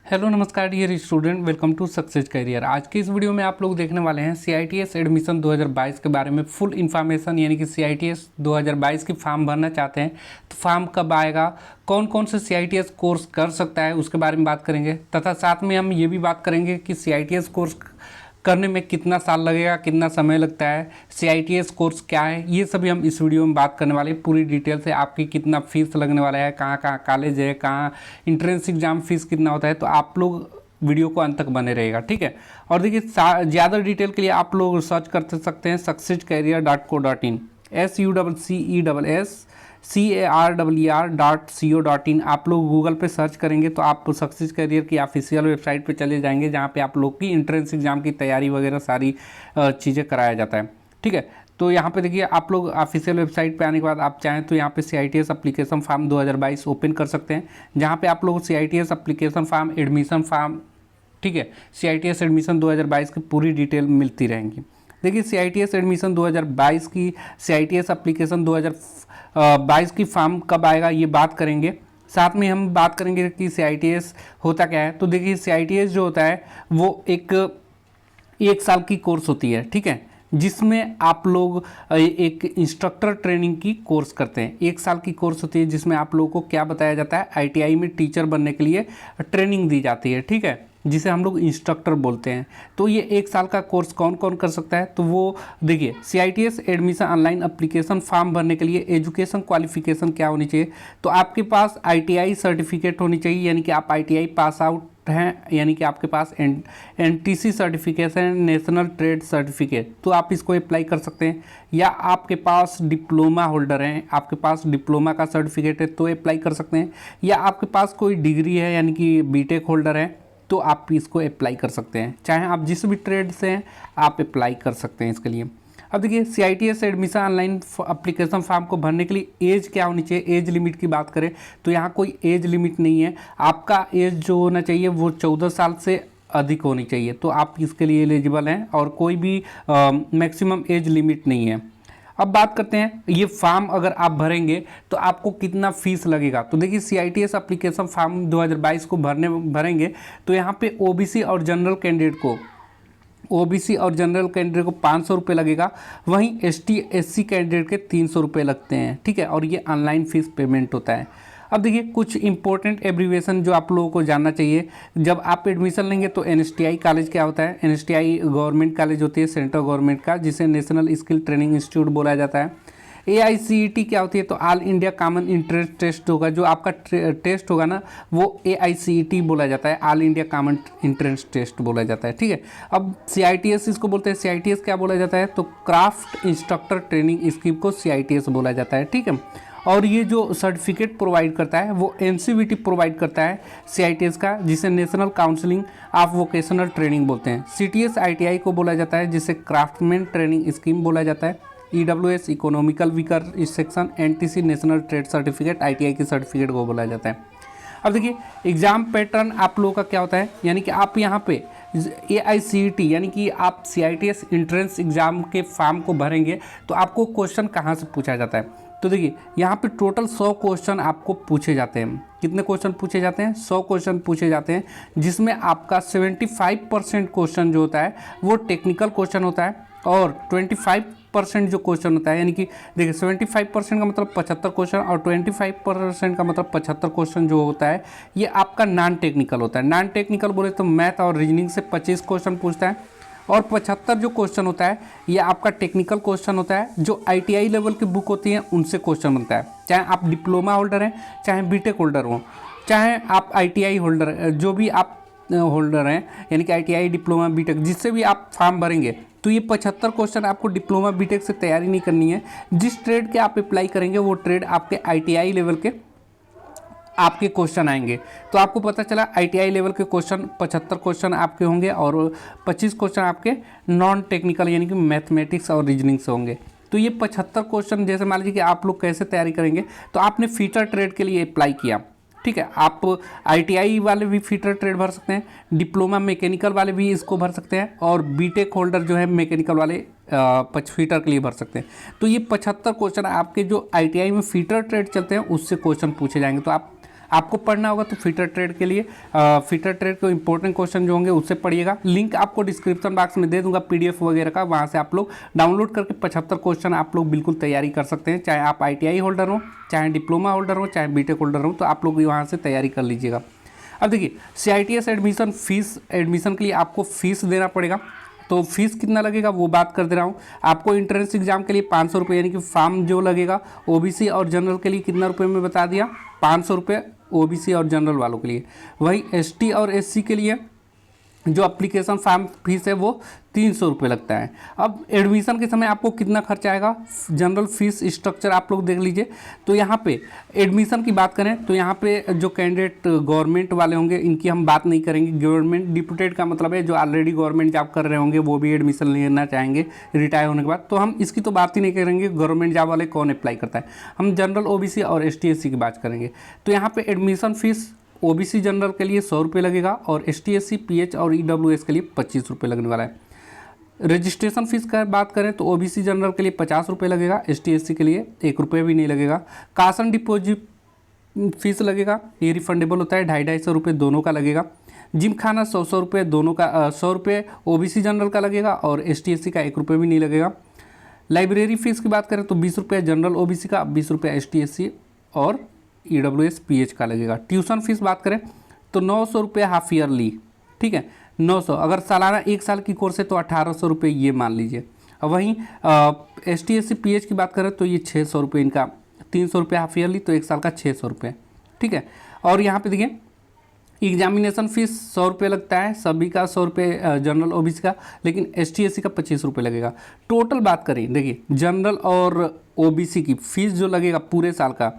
Hello नमस्कार dear student, welcome to success career. आज की इस वीडियो में आप लोग देखने वाले हैं CITS एडमिशन 2022 के बारे में फुल इन्फॉर्मेशन, यानी कि CITS 2022 की फॉर्म भरना चाहते हैं तो फॉर्म कब आएगा, कौन कौन से CITS कोर्स कर सकता है उसके बारे में बात करेंगे। तथा साथ में हम ये भी बात करेंगे कि CITS कोर्स करने में कितना साल लगेगा, कितना समय लगता है, CITS कोर्स क्या है, ये सभी हम इस वीडियो में बात करने वाले हैं पूरी डिटेल से। आपकी कितना फीस लगने वाला है, कहाँ कहाँ कॉलेज है, कहाँ इंट्रेंस एग्जाम फीस कितना होता है, तो आप लोग वीडियो को अंत तक बने रहेगा, ठीक है। और देखिए ज़्यादा डिटेल के लिए आप लोग सर्च कर सकते हैं successcareer.co.in successcareer.co.in। आप लोग गूगल पे सर्च करेंगे तो आप सक्सेस करियर की ऑफिशियल वेबसाइट पे चले जाएंगे, जहाँ पे आप लोग की इंट्रेंस एग्जाम की तैयारी वगैरह सारी चीज़ें कराया जाता है, ठीक है। तो यहाँ पे देखिए आप लोग ऑफिशियल वेबसाइट पे आने के बाद आप चाहें तो यहाँ पे CITS एप्लीकेशन फॉर्म 2022 ओपन कर सकते हैं, जहाँ पे आप लोग CITS application form, admission form, ठीक है, CITS एडमिशन 2022 की पूरी डिटेल मिलती रहेंगी। देखिए CITS एडमिशन 2022 की CITS एप्लीकेशन 2022 की फॉर्म कब आएगा ये बात करेंगे। साथ में हम बात करेंगे कि CITS होता क्या है। तो देखिए CITS जो होता है वो एक साल की कोर्स होती है, ठीक है, जिसमें आप लोग एक इंस्ट्रक्टर ट्रेनिंग की कोर्स करते हैं। एक साल की कोर्स होती है जिसमें आप लोगों को क्या बताया जाता है, ITI में टीचर बनने के लिए ट्रेनिंग दी जाती है, ठीक है, जिसे हम लोग इंस्ट्रक्टर बोलते हैं। तो ये एक साल का कोर्स कौन कौन कर सकता है, तो वो देखिए CITS admission online application form भरने के लिए एजुकेशन क्वालिफिकेशन क्या होनी चाहिए, तो आपके पास ITI सर्टिफिकेट होनी चाहिए, यानी कि आप ITI पास आउट हैं, यानी कि आपके पास NTC सर्टिफिकेट है, नेशनल ट्रेड सर्टिफिकेट, तो आप इसको अप्लाई कर सकते हैं। या आपके पास डिप्लोमा होल्डर हैं, आपके पास डिप्लोमा का सर्टिफिकेट है तो अप्लाई कर सकते हैं। या आपके पास कोई डिग्री है, यानी कि BTech होल्डर है, तो आप इसको अप्लाई कर सकते हैं। चाहे आप जिस भी ट्रेड से हैं आप अप्लाई कर सकते हैं इसके लिए। अब देखिए CITS admission online application form को भरने के लिए एज क्या होनी चाहिए, एज लिमिट की बात करें तो यहाँ कोई एज लिमिट नहीं है। आपका एज जो होना चाहिए वो 14 साल से अधिक होनी चाहिए, तो आप इसके लिए एलिजिबल हैं, और कोई भी मैक्सिमम एज लिमिट नहीं है। अब बात करते हैं ये फॉर्म अगर आप भरेंगे तो आपको कितना फीस लगेगा। तो देखिए CITS एप्लीकेशन फॉर्म 2022 को भरेंगे तो यहाँ पे OBC और जनरल कैंडिडेट को 500 रुपये लगेगा, वहीं ST SC कैंडिडेट के 300 रुपये लगते हैं, ठीक है, और ये ऑनलाइन फीस पेमेंट होता है। अब देखिए कुछ इंपॉर्टेंट एब्रीविएशन जो आप लोगों को जानना चाहिए जब आप एडमिशन लेंगे। तो NSTI कॉलेज क्या होता है, NSTI गवर्नमेंट कॉलेज होती है, सेंट्रल गवर्नमेंट का, जिसे नेशनल स्किल ट्रेनिंग इंस्टीट्यूट बोला जाता है। AICET क्या होती है, तो all India common entrance test होगा, जो आपका टेस्ट होगा ना वो AICET बोला जाता है, all India common entrance test बोला जाता है, ठीक है। अब CITS इसको बोलते हैं, CITS क्या बोला जाता है, तो क्राफ्ट इंस्ट्रक्टर ट्रेनिंग स्कीम को CITS बोला जाता है, ठीक है। और ये जो सर्टिफिकेट प्रोवाइड करता है वो NCVT प्रोवाइड करता है CITS का, जिसे national counselling of vocational training बोलते हैं। CTS ITI को बोला जाता है, जिसे क्राफ्टमैन ट्रेनिंग स्कीम बोला जाता है। EWS economical weaker section, NTC national trade certificate, ITI के सर्टिफिकेट को बोला जाता है। अब देखिए एग्जाम पैटर्न आप लोगों का क्या होता है, यानी कि आप यहाँ पे AICET यानी कि आप CITS इंट्रेंस एग्जाम के फॉर्म को भरेंगे तो आपको क्वेश्चन कहाँ से पूछा जाता है। तो देखिए यहाँ पे टोटल 100 क्वेश्चन आपको पूछे जाते हैं। कितने क्वेश्चन पूछे जाते हैं, 100 क्वेश्चन पूछे जाते हैं, जिसमें आपका 75% क्वेश्चन जो होता है वो टेक्निकल क्वेश्चन होता है, और 25% जो क्वेश्चन होता है, यानी कि देखिए 75% का मतलब 75 क्वेश्चन, और 25% का मतलब 75 क्वेश्चन जो होता है ये आपका नॉन टेक्निकल होता है। नॉन टेक्निकल बोले तो मैथ और रीजनिंग से 25 क्वेश्चन पूछता है, और 75 जो क्वेश्चन होता है ये आपका टेक्निकल क्वेश्चन होता है, जो ITI लेवल की बुक होती है उनसे क्वेश्चन बनता है। चाहे आप डिप्लोमा होल्डर हैं, चाहे BTech होल्डर हो, चाहे आप ITI होल्डर, जो भी आप होल्डर हैं, यानी कि ITI डिप्लोमा BTech जिससे भी आप फॉर्म भरेंगे तो ये 75 क्वेश्चन आपको डिप्लोमा BTech से तैयारी नहीं करनी है। जिस ट्रेड के आप अप्लाई करेंगे वो ट्रेड आपके ITI लेवल के आपके क्वेश्चन आएंगे। तो आपको पता चला ITI लेवल के क्वेश्चन 75 क्वेश्चन आपके होंगे, और 25 क्वेश्चन आपके नॉन टेक्निकल यानी कि मैथमेटिक्स और रीजनिंग से होंगे। तो ये 75 क्वेश्चन, जैसे मान लीजिए कि आप लोग कैसे तैयारी करेंगे, तो आपने फीटर ट्रेड के लिए अप्लाई किया, ठीक है, आप ITI वाले भी फीटर ट्रेड भर सकते हैं, डिप्लोमा मैकेनिकल वाले भी इसको भर सकते हैं, और BTech होल्डर जो है मैकेनिकल वाले फीटर के लिए भर सकते हैं। तो ये 75 क्वेश्चन आपके जो ITI में फीटर ट्रेड चलते हैं उससे क्वेश्चन पूछे जाएंगे। तो आपको पढ़ना होगा तो फिटर ट्रेड के लिए फिटर ट्रेड के इंपॉर्टेंट क्वेश्चन जो होंगे उससे पढ़िएगा। लिंक आपको डिस्क्रिप्शन बॉक्स में दे दूंगा PDF वगैरह का, वहाँ से आप लोग डाउनलोड करके 75 क्वेश्चन आप लोग बिल्कुल तैयारी कर सकते हैं। चाहे आप ITI होल्डर हो, चाहे डिप्लोमा होल्डर हो, चाहे BTech होल्डर हो, तो आप लोग वहाँ से तैयारी कर लीजिएगा। अब देखिए CITS एडमिशन फीस, एडमिशन के लिए आपको फीस देना पड़ेगा। तो फीस कितना लगेगा वो बात कर दे रहा हूँ आपको। एंट्रेंस एग्जाम के लिए 500 रुपये, यानी कि फॉर्म जो लगेगा OBC और जनरल के लिए कितना रुपये में बता दिया, 500 रुपये OBC और जनरल वालों के लिए। वही ST और SC के लिए जो एप्लीकेशन फॉर्म फीस है वो 300 रुपये लगता है। अब एडमिशन के समय आपको कितना खर्च आएगा, जनरल फीस स्ट्रक्चर आप लोग देख लीजिए। तो यहाँ पे एडमिशन की बात करें तो यहाँ पे जो कैंडिडेट गवर्नमेंट वाले होंगे इनकी हम बात नहीं करेंगे। गवर्नमेंट डिप्यूटेड का मतलब है जो ऑलरेडी गवर्नमेंट जॉब कर रहे होंगे वो भी एडमिशन लेना चाहेंगे रिटायर होने के बाद, तो हम इसकी तो बात ही नहीं करेंगे। गवर्नमेंट जॉब वाले कौन अप्लाई करता है, हम जनरल OBC और ST SC की बात करेंगे। तो यहाँ पे एडमिशन फीस OBC जनरल के लिए 100 रुपये लगेगा और ST SC PH और EWS के लिए 25 रुपये लगने वाला है। रजिस्ट्रेशन फीस का बात करें तो OBC जनरल के लिए 50 रुपये लगेगा, ST SC के लिए 1 रुपये भी नहीं लगेगा। कासन डिपॉजिट फीस लगेगा, ये रिफंडेबल होता है, 250 रुपये दोनों का लगेगा। जिम खाना 100 रुपये दोनों का, 100 रुपये OBC जनरल का लगेगा और ST SC का 1 रुपये भी नहीं लगेगा। लाइब्रेरी फीस की बात करें तो 20 रुपये जनरल OBC का, 20 रुपये ST SC और EWS PH का लगेगा। ट्यूशन फीस बात करें तो 900 रुपये हाफ ईयरली, ठीक है 900। अगर सालाना 1 साल की कोर्स है तो 1800 रुपये ये मान लीजिए। अब वहीं ST SC PH की बात करें तो ये 600 रुपये इनका, 300 रुपये हाफ ईयरली, तो 1 साल का 600 रुपये, ठीक है। और यहाँ पे देखिए एग्जामिनेशन फीस 100 रुपये लगता है, सभी का 100 रुपये जनरल OBC का, लेकिन ST SC का 25 रुपये लगेगा। टोटल बात करें देखिए जनरल और OBC की फीस जो लगेगा पूरे साल का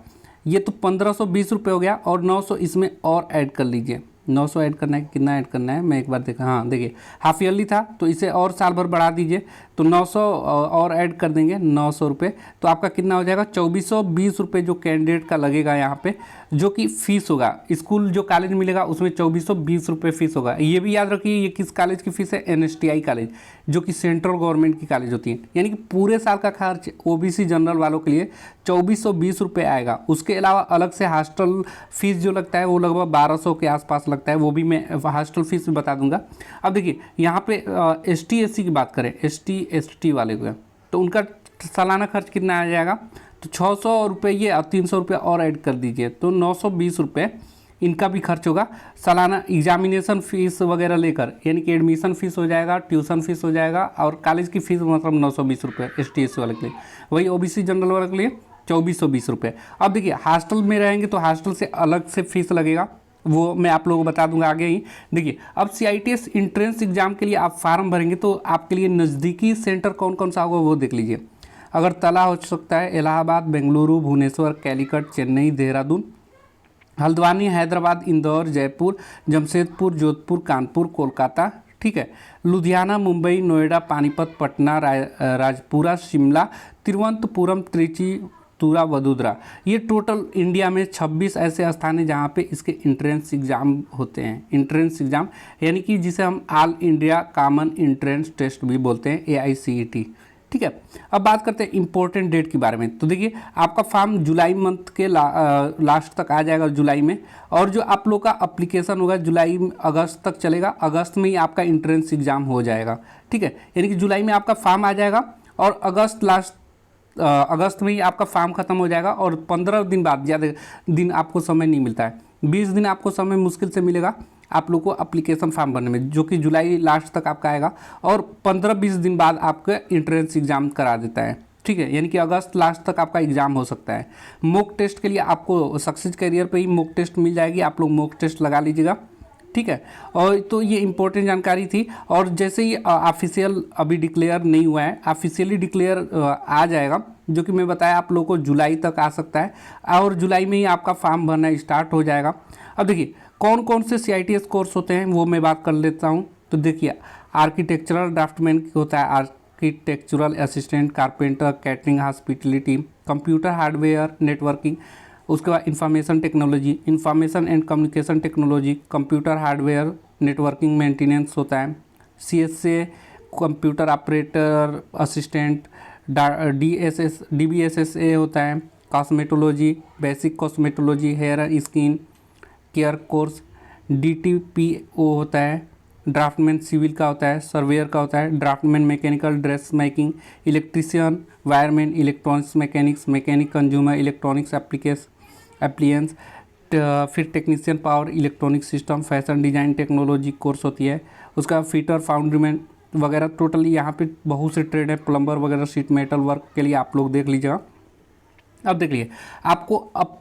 ये तो 1520 रुपये हो गया और 900 इसमें और ऐड कर लीजिए। 900 ऐड करना है, कितना ऐड करना है मैं एक बार देखा, हाँ देखिए हाफ ईयरली था तो इसे और साल भर बढ़ा दीजिए तो 900 और ऐड कर देंगे 900 रुपये, तो आपका कितना हो जाएगा 2420 रुपये जो कैंडिडेट का लगेगा यहाँ पे, जो कि फीस होगा। स्कूल जो कॉलेज मिलेगा उसमें 2420 रुपये फीस होगा। ये भी याद रखिए ये किस कॉलेज की फ़ीस है, NSTI कॉलेज, जो कि सेंट्रल गवर्नमेंट की कॉलेज होती है। यानी कि पूरे साल का खर्च OBC जनरल वालों के लिए 2420 रुपये आएगा। उसके अलावा अलग से हॉस्टल फीस जो लगता है वो लगभग 1200 के आसपास लगता है, वो भी मैं हॉस्टल फीस भी बता दूंगा। अब देखिए यहाँ पे ST SC की बात करें, ST ST वाले को तो उनका सालाना खर्च कितना आ जाएगा, तो 600 रुपये ये और 300 रुपये और ऐड कर दीजिए तो 920 रुपये इनका भी खर्च होगा सालाना। एग्जामिनेशन फीस वगैरह लेकर, यानी कि एडमिशन फ़ीस हो जाएगा, ट्यूशन फीस हो जाएगा और कॉलेज की फ़ीस मतलब 920 रुपये ST SC वाले के लिए। वही OBC जनरल वाले के लिए 2420 रुपये। अब देखिए हॉस्टल में रहेंगे तो हॉस्टल से अलग से फीस लगेगा, वो मैं आप लोगों को बता दूंगा आगे ही। देखिए अब CITS इंट्रेंस एग्जाम के लिए आप फार्म भरेंगे तो आपके लिए नज़दीकी सेंटर कौन कौन सा होगा वो देख लीजिए। अगरतला हो सकता है, इलाहाबाद, बेंगलुरु, भुवनेश्वर, कैलीकट, चेन्नई, देहरादून, हल्द्वानी, हैदराबाद, इंदौर, जयपुर, जमशेदपुर, जोधपुर, कानपुर, कोलकाता, ठीक है, लुधियाना, मुंबई, नोएडा, पानीपत, पटना, राजपुरा, शिमला, तिरुवनंतपुरम, त्रिची, तुरा, वडोदरा। ये टोटल इंडिया में 26 ऐसे स्थान हैं जहाँ पे इसके इंट्रेंस एग्ज़ाम होते हैं। इंट्रेंस एग्ज़ाम यानी कि जिसे हम all India common entrance test भी बोलते हैं, AICET, ठीक है। अब बात करते हैं इंपॉर्टेंट डेट के बारे में। तो देखिए आपका फॉर्म जुलाई मंथ के लास्ट तक आ जाएगा जुलाई में, और जो आप लोग का एप्लीकेशन होगा जुलाई अगस्त तक चलेगा। अगस्त में ही आपका इंट्रेंस एग्ज़ाम हो जाएगा, ठीक है। यानी कि जुलाई में आपका फॉर्म आ जाएगा और अगस्त में ही आपका फॉर्म खत्म हो जाएगा और 15 दिन बाद, ज़्यादा दिन आपको समय नहीं मिलता है, 20 दिन आपको समय मुश्किल से मिलेगा आप लोग को एप्लीकेशन फॉर्म भरने में, जो कि जुलाई लास्ट तक आपका आएगा और 15-20 दिन बाद आपका इंट्रेंस एग्ज़ाम करा देता है, ठीक है। यानी कि अगस्त लास्ट तक आपका एग्ज़ाम हो सकता है। मॉक टेस्ट के लिए आपको सक्सेस करियर पे ही मॉक टेस्ट मिल जाएगी, आप लोग मॉक टेस्ट लगा लीजिएगा, ठीक है। और तो ये इंपॉर्टेंट जानकारी थी। और जैसे ही ऑफिशियल अभी डिक्लेयर नहीं हुआ है, ऑफिशियली डिक्लेयर आ जाएगा, जो कि मैं बताया आप लोगों को जुलाई तक आ सकता है और जुलाई में ही आपका फॉर्म भरना स्टार्ट हो जाएगा। अब देखिए कौन कौन से CITS कोर्स होते हैं वो मैं बात कर लेता हूँ। तो देखिए आर्किटेक्चरल ड्राफ्टमैन होता है, architectural assistant, carpenter, catering, hospitality, computer hardware networking, उसके बाद information technology, information and communication technology, computer hardware networking maintenance होता है, CSA computer operator assistant, DBSSA होता है, cosmetology, basic cosmetology, hair skin, care course, DTPO होता है, draughtsman civil का होता है, सर्वेयर का होता है, draughtsman mechanical dress making, electrician, wireman electronics mechanics, mechanic consumer electronics appliances, फिर technician power electronic system, fashion design technology course होती है, उसका फिटर फाउंड्रीमैन वगैरह। टोटली यहाँ पे बहुत से ट्रेड है, प्लम्बर वगैरह, शीट मेटल वर्क के लिए आप लोग देख लीजिएगा। अब देख लीजिए आपको अब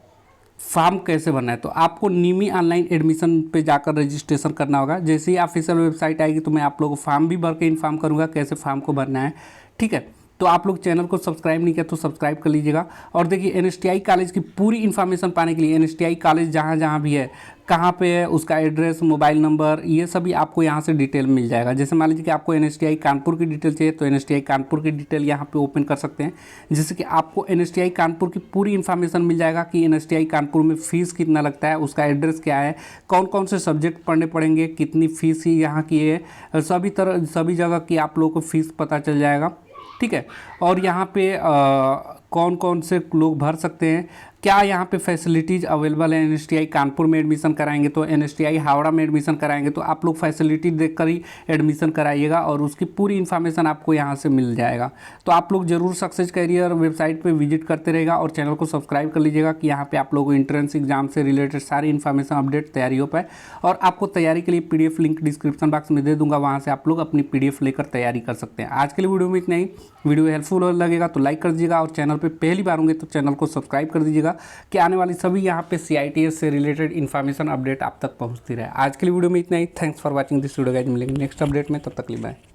फॉर्म कैसे भरना है। तो आपको निमी ऑनलाइन एडमिशन पे जाकर रजिस्ट्रेशन करना होगा। जैसे ही ऑफिशियल वेबसाइट आएगी तो मैं आप लोगों को फॉर्म भी भर के इन्फॉर्म करूँगा कैसे फॉर्म को भरना है, ठीक है। तो आप लोग चैनल को सब्सक्राइब नहीं किया तो सब्सक्राइब कर लीजिएगा। और देखिए NSTI कॉलेज की पूरी इन्फॉर्मेशन पाने के लिए NSTI कॉलेज जहाँ जहाँ भी है, कहाँ पे है, उसका एड्रेस, मोबाइल नंबर, ये सभी आपको यहाँ से डिटेल मिल जाएगा। जैसे मान लीजिए कि आपको NSTI कानपुर की डिटेल चाहिए तो NSTI कानपुर की डिटेल यहाँ पे ओपन कर सकते हैं, जिससे कि आपको NSTI कानपुर की पूरी इन्फॉर्मेशन मिल जाएगा कि NSTI कानपुर में फ़ीस कितना लगता है, उसका एड्रेस क्या है, कौन कौन से सब्जेक्ट पढ़ने पड़ेंगे, कितनी फ़ीस ही यहाँ की है, सभी जगह की आप लोगों को फ़ीस पता चल जाएगा, ठीक है। और यहाँ पे कौन कौन से लोग भर सकते हैं, क्या यहाँ पे फैसिलिटीज़ अवेलेबल है। NSTI कानपुर में एडमिशन कराएंगे तो NSTI हावड़ा में एडमिशन कराएंगे तो आप लोग फैसिलिटी देखकर ही एडमिशन कराइएगा और उसकी पूरी इन्फॉर्मेशन आपको यहाँ से मिल जाएगा। तो आप लोग जरूर सक्सेस कैरियर वेबसाइट पे विजिट करते रहेगा और चैनल को सब्सक्राइब कर लीजिएगा कि यहाँ पे आप लोगों को एंट्रेंस एग्जाम से रिलेटेड सारी इन्फॉर्मेशन अपडेट तैयारी हो पाए। और आपको तैयारी के लिए PDF लिंक डिस्क्रिप्शन बॉक्स में दे दूँगा, वहाँ से आप लोग अपनी PDF लेकर तैयारी कर सकते हैं। आज के लिए वीडियो में इतना ही। वीडियो हेल्पफुल लगेगा तो लाइक कर दीजिएगा और चैनल पर पहली बार होंगे तो चैनल को सब्सक्राइब कर दीजिएगा कि आने वाली सभी यहाँ पे CITS से रिलेटेड इन्फॉर्मेशन अपडेट आप तक पहुँचती रहे। आज के लिए वीडियो में इतना ही। Thanks for watching this video guys. मिलेंगे नेक्स्ट अपडेट में, तब तक के लिए बाय।